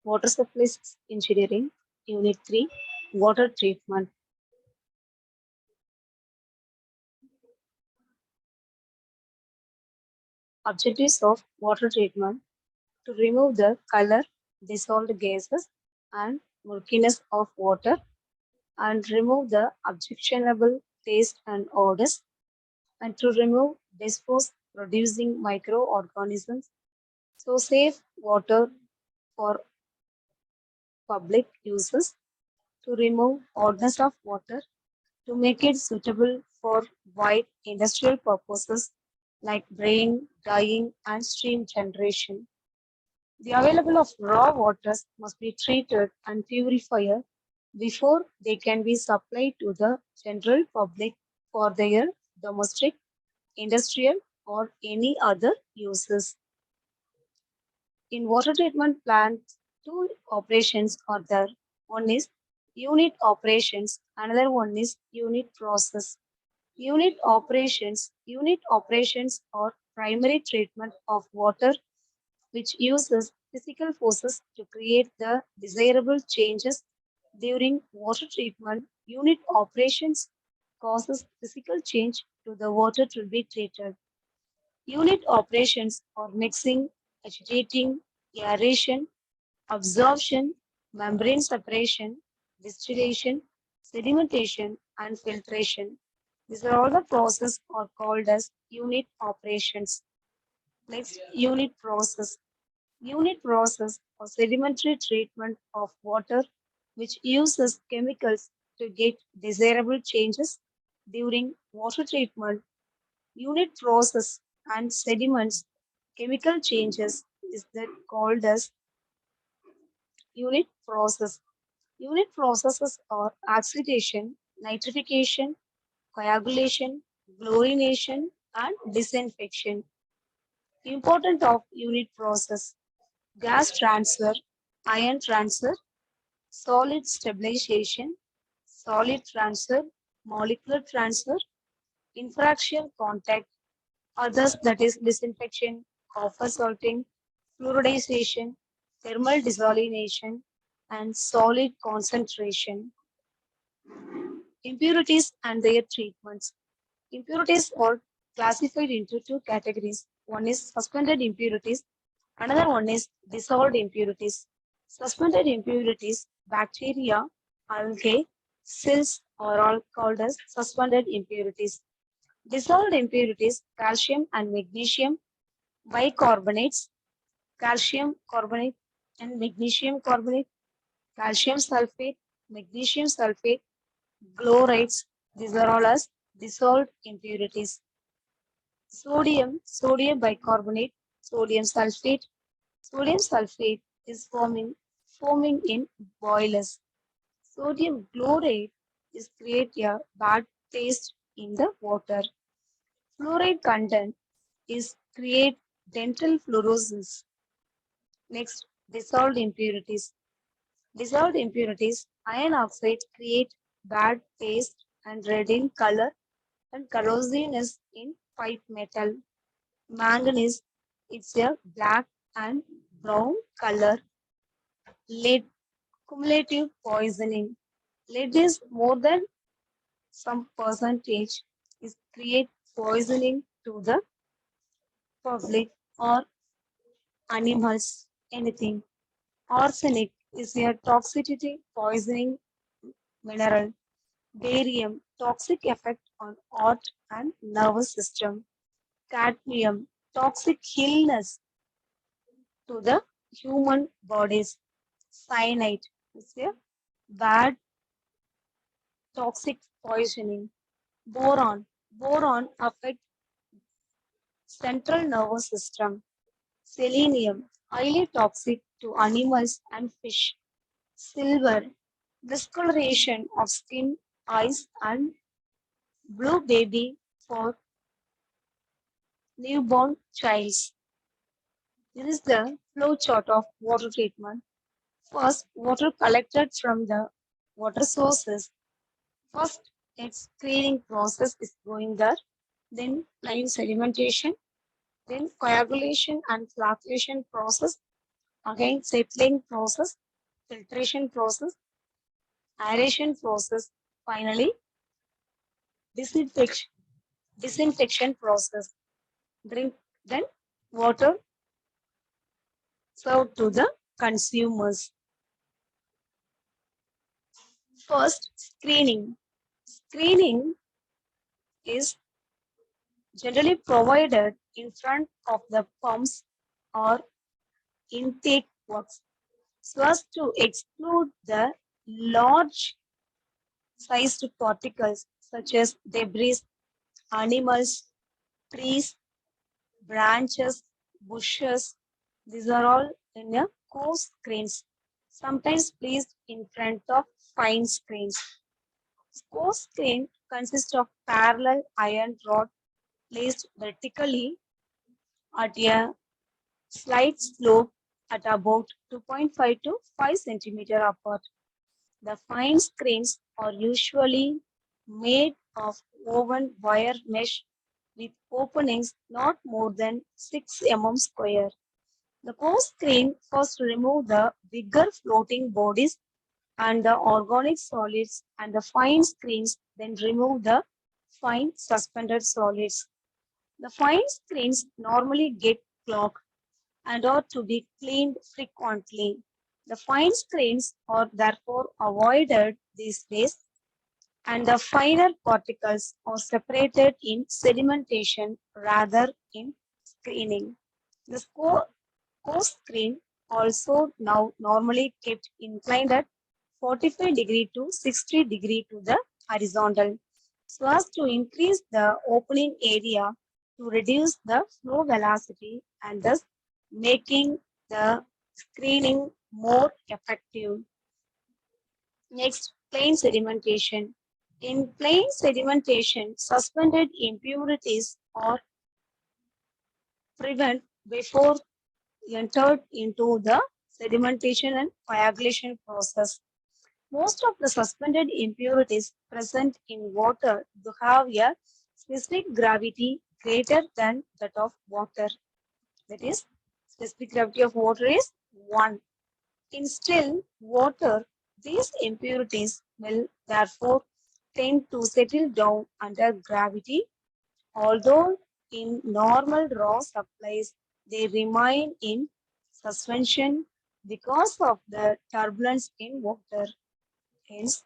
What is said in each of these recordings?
Water Supply Engineering, Unit 3, Water Treatment. Objectives of water treatment: to remove the color, dissolved gases, and murkiness of water, and remove the objectionable taste and odors, and to remove dispose producing microorganisms. So, safe water for public uses, to remove oddness of water, to make it suitable for wide industrial purposes like brewing, dyeing, and steam generation. The available of raw waters must be treated and purified before they can be supplied to the general public for their domestic, industrial, or any other uses. In water treatment plants, two operations are there. One is unit operations, another one is unit process. Unit operations are primary treatment of water which uses physical forces to create the desirable changes. During water treatment, unit operations causes physical change to the water to be treated. Unit operations are mixing, agitating, aeration, absorption, membrane separation, distillation, sedimentation, and filtration. These are all the processes are called as unit operations. Next, unit process. Unit process or sedimentary treatment of water, which uses chemicals to get desirable changes during water treatment. Unit process and sediments chemical changes is that called as unit process. Unit processes are oxidation, nitrification, coagulation, chlorination, and disinfection. Important of unit process: gas transfer, ion transfer, solid stabilization, solid transfer, molecular transfer, infraction contact, others that is disinfection, copper salting, fluoridization, thermal desalination, and solid concentration. Impurities and their treatments. Impurities are classified into two categories. One is suspended impurities, another one is dissolved impurities. Suspended impurities, bacteria, algae, cells are all called as suspended impurities. Dissolved impurities, calcium and magnesium bicarbonates, calcium carbonate and magnesium carbonate, calcium sulfate, magnesium sulfate, chlorides. These are all as dissolved impurities. Sodium bicarbonate, sodium sulfate. Sodium sulfate is forming in boilers. Sodium chloride is create a bad taste in the water. Fluoride content is create dental fluorosis. Next, dissolved impurities. Dissolved impurities, iron oxide create bad taste and red in color and corrosiveness in pipe metal. Manganese, it's a black and brown color. Lead, cumulative poisoning. Lead is more than some percentage is create poisoning to the public or animals, anything. Arsenic is a toxicity poisoning mineral. Barium, toxic effect on heart and nervous system. Cadmium, toxic illness to the human bodies. Cyanide is a bad toxic poisoning. Boron affect central nervous system. Selenium, highly toxic to animals and fish. Silver, discoloration of skin, eyes, and blue baby for newborn childs. This is the flow chart of water treatment. First, water collected from the water sources. First, its cleaning process is going there. Then line sedimentation. Then coagulation and flocculation process. Again, settling process, filtration process, aeration process, finally disinfection, disinfection process. Drink then water served to the consumers. First, screening. Screening is generally provided in front of the pumps or intake works so as to exclude the large sized particles such as debris, animals, trees, branches, bushes. These are all in a coarse grains, sometimes placed in front of fine grains. Coarse grain consists of parallel iron rod placed vertically at a slight slope at about 2.5 to 5 centimeter apart. The fine grains are usually made of woven wire mesh with openings not more than 6 mm square. The coarse grain first remove the bigger floating bodies and the organic solids, and the fine grains then remove the fine suspended solids. The fine grains normally get clogged and ought to be cleaned frequently. The fine grains are therefore avoided these days, and the finer particles are separated in sedimentation rather in screening. The coarse grain also now normally kept inclined at 45 degree to 60 degree to the horizontal so as to increase the opening area to reduce the flow velocity and thus making the screening more effective. Next, plain sedimentation. In plain sedimentation, suspended impurities are prevented before entered into the sedimentation and coagulation process. Most of the suspended impurities present in water do have a specific gravity greater than that of water. That is, specific gravity of water is 1. In still water, these impurities will therefore tend to settle down under gravity, although in normal raw supplies they remain in suspension because of the turbulence in water. Hence,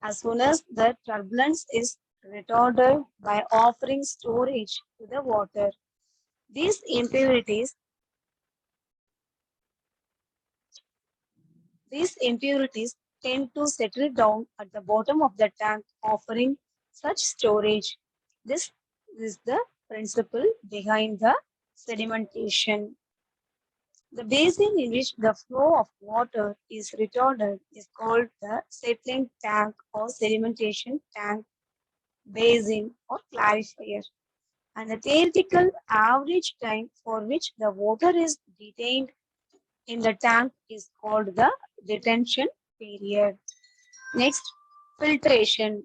as soon as the turbulence is retarded by offering storage to the water, these impurities tend to settle down at the bottom of the tank, offering such storage. This is the principle behind the sedimentation. The basin in which the flow of water is retarded is called the settling tank or sedimentation tank, basin or clarifier. And the theoretical average time for which the water is detained in the tank is called the detention period. Next, filtration.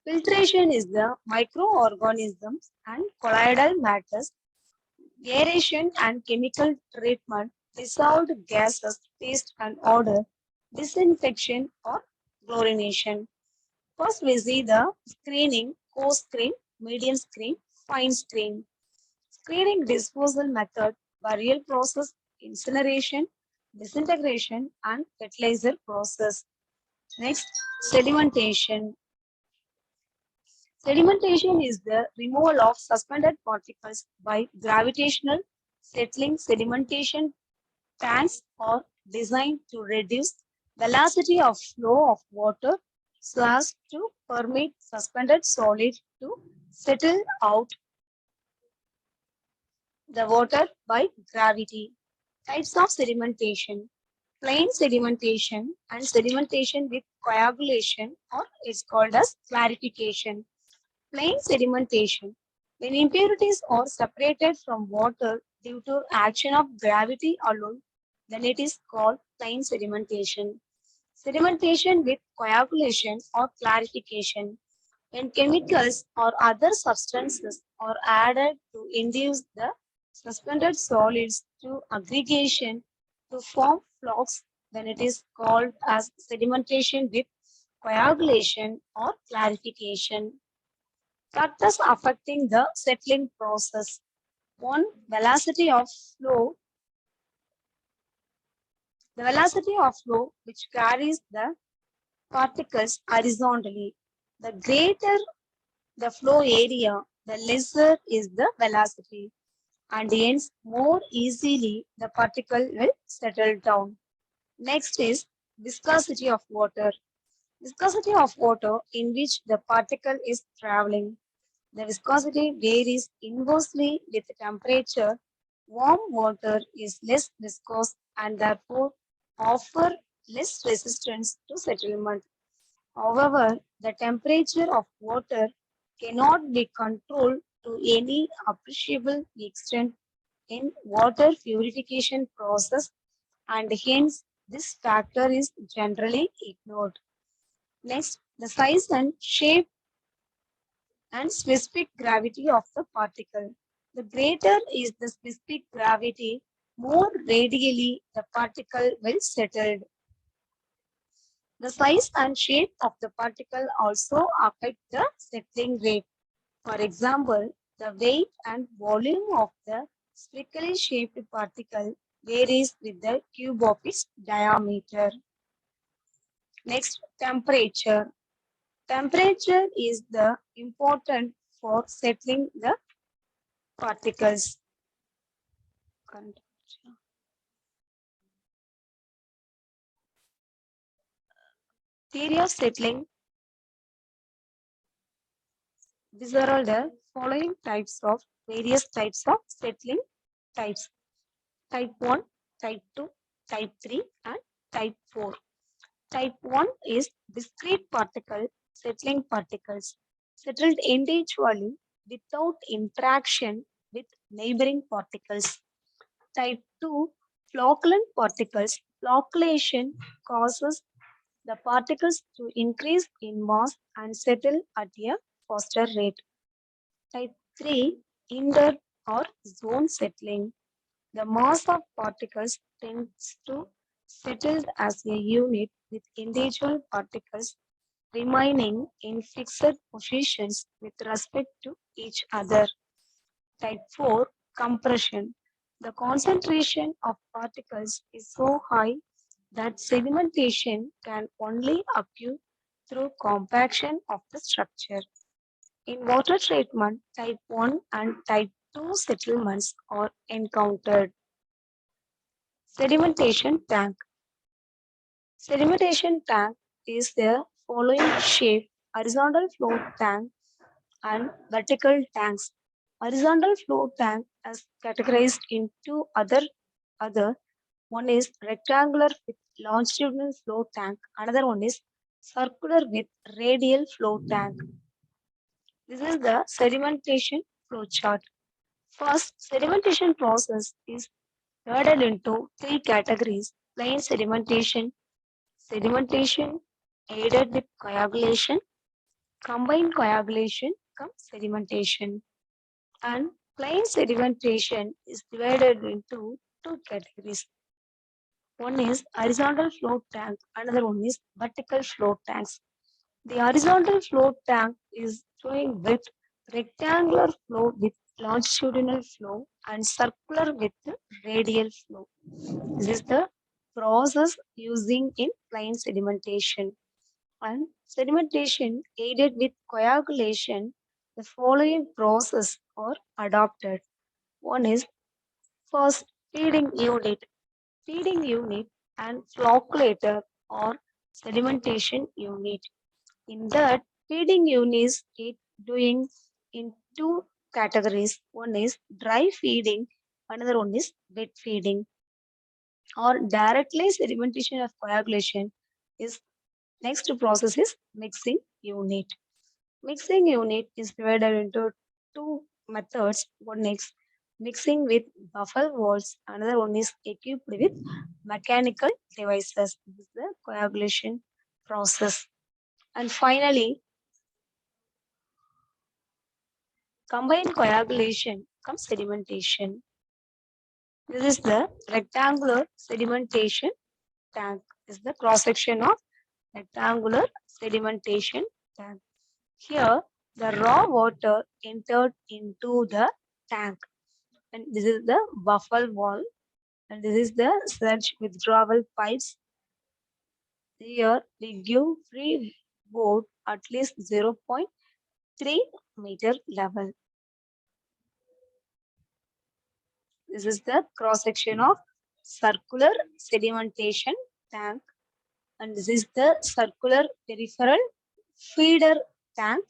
Filtration is the microorganisms and colloidal matters, aeration and chemical treatment, dissolved gases, taste and odor, disinfection or chlorination. First, we see the screening, coarse screen, medium screen, fine screen. Screening disposal method, burial process, incineration, disintegration, and fertilizer process. Next, sedimentation. Sedimentation is the removal of suspended particles by gravitational settling. Sedimentation tanks are designed to reduce velocity of flow of water so as to permit suspended solid to settle out the water by gravity. Types of sedimentation. Plain sedimentation and sedimentation with coagulation, or it's called as clarification. Plain sedimentation. When impurities are separated from water due to action of gravity alone, then it is called plain sedimentation. Sedimentation with coagulation or clarification. When chemicals or other substances are added to induce the suspended solids to aggregation to form flocks, then it is called as sedimentation with coagulation or clarification. Factors affecting the settling process. One, velocity of flow. The velocity of flow which carries the particles horizontally. The greater the flow area, the lesser is the velocity, and hence more easily the particle will settle down. Next is viscosity of water. Viscosity of water in which the particle is traveling. The viscosity varies inversely with temperature. Warm water is less viscous and therefore offer less resistance to settlement. However, the temperature of water cannot be controlled to any appreciable extent in water purification process, and hence this factor is generally ignored. Next, the size and shape and specific gravity of the particle. The greater is the specific gravity, more radially the particle will settle. The size and shape of the particle also affect the settling rate. For example, the weight and volume of the spherically shaped particle varies with the cube of its diameter. Next, temperature. Temperature is the important for settling the particles. Theory of settling. These are all the following types of various types of settling types. Type 1, type 2, type 3, and type 4. Type 1 is discrete particle settling particles settled individually without interaction with neighboring particles. Type 2, flocculent particles. Flocculation causes the particles to increase in mass and settle at a faster rate. Type 3, inter or zone settling. The mass of particles tends to settle as a unit with individual particles remaining in fixed positions with respect to each other. Type 4, compression. The concentration of particles is so high that sedimentation can only occur through compaction of the structure. In water treatment, type 1 and type 2 settlements are encountered. Sedimentation tank. Sedimentation tank is the following shape: horizontal flow tank and vertical tanks. Horizontal flow tank is categorized into other. One is rectangular with longitudinal flow tank. Another one is circular with radial flow tank. This is the sedimentation flow chart. First, sedimentation process is divided into three categories: plain sedimentation, sedimentation aided with coagulation, combined coagulation, sedimentation. And plain sedimentation is divided into two categories. One is horizontal flow tank, another one is vertical flow tanks. The horizontal flow tank is flowing with rectangular flow with longitudinal flow and circular with radial flow. This is the process using in plain sedimentation. And sedimentation aided with coagulation, the following process are adopted. One is first feeding unit. Feeding unit and flocculator or sedimentation unit. In that, feeding units is doing in two categories. One is dry feeding, another one is wet feeding. Or directly sedimentation of coagulation is next process is mixing unit. Mixing unit is divided into two methods. One is mixing with buffer walls, another one is equipped with mechanical devices. This is the coagulation process. And finally, combined coagulation comes sedimentation. This is the rectangular sedimentation tank. This is the cross section of rectangular sedimentation tank. Here, the raw water entered into the tank, and this is the buffer wall, and this is the surge withdrawal pipes. Here, we give free board at least 0.3 meter level. This is the cross section of circular sedimentation tank, and this is the circular peripheral feeder tank.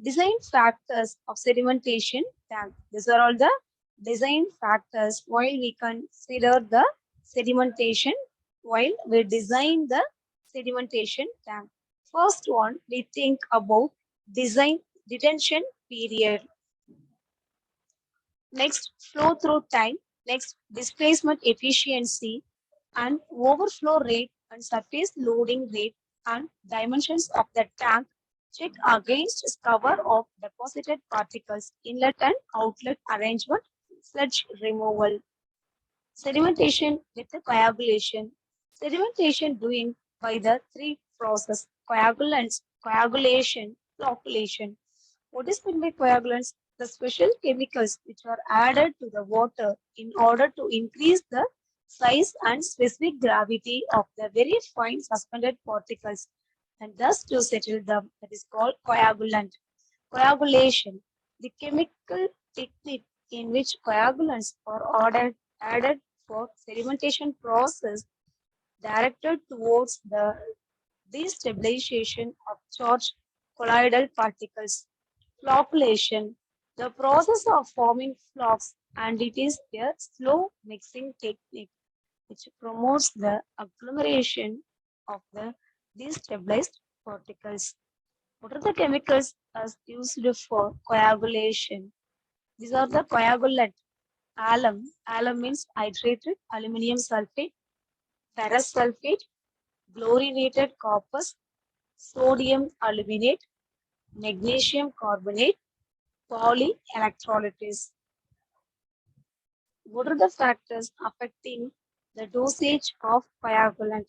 Design factors of sedimentation tank. These are all the design factors while we consider the sedimentation, while we design the sedimentation tank. First one, we think about design detention period. Next, flow through time. Next, displacement efficiency and overflow rate and surface loading rate and dimensions of the tank. Check against cover of deposited particles, inlet and outlet arrangement, sludge removal. Sedimentation with the coagulation. Sedimentation doing by the three process, coagulants, coagulation, flocculation. What is meant by coagulants? The special chemicals which are added to the water in order to increase the size and specific gravity of the very fine suspended particles and thus to settle them. That is called coagulant. Coagulation, the chemical technique in which coagulants are added for sedimentation process directed towards the destabilization of charged colloidal particles. Flocculation, the process of forming flocks, and it is a slow mixing technique which promotes the agglomeration of the destabilized particles. What are the chemicals as used for coagulation? These are the coagulant. Alum. Alum means hydrated aluminum sulfate, ferrous sulfate, chlorinated copper, sodium aluminate, magnesium carbonate, polyelectrolysis. What are the factors affecting the dosage of coagulant?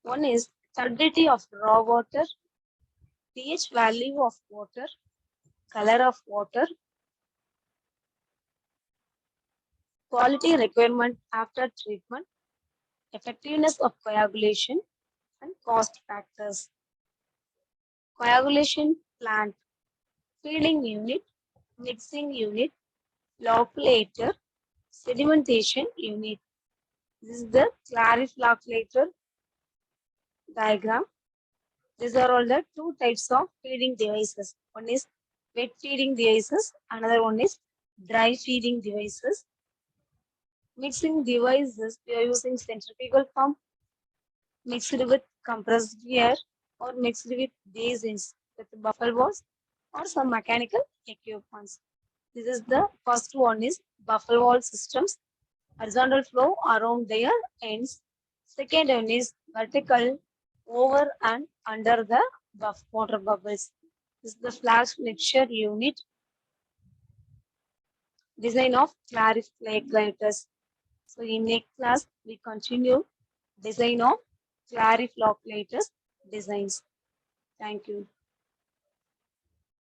One is turbidity of raw water, pH value of water, color of water, quality requirement after treatment, effectiveness of coagulation, and cost factors. Coagulation plant, feeding unit, mixing unit, flocculator, sedimentation unit. This is the clariflocculator diagram. These are all the two types of feeding devices. One is wet feeding devices, another one is dry feeding devices. Mixing devices, we are using centrifugal pump mixed with compressed air or mixed with basins with buffer walls or some mechanical equipments. This is the first one is buffer wall systems, horizontal flow around their ends. Second one is vertical over and under the water bubbles. This is the flash mixture unit. Design of clarifloclators. So in next class, we continue design of clarifloclators designs. Thank you.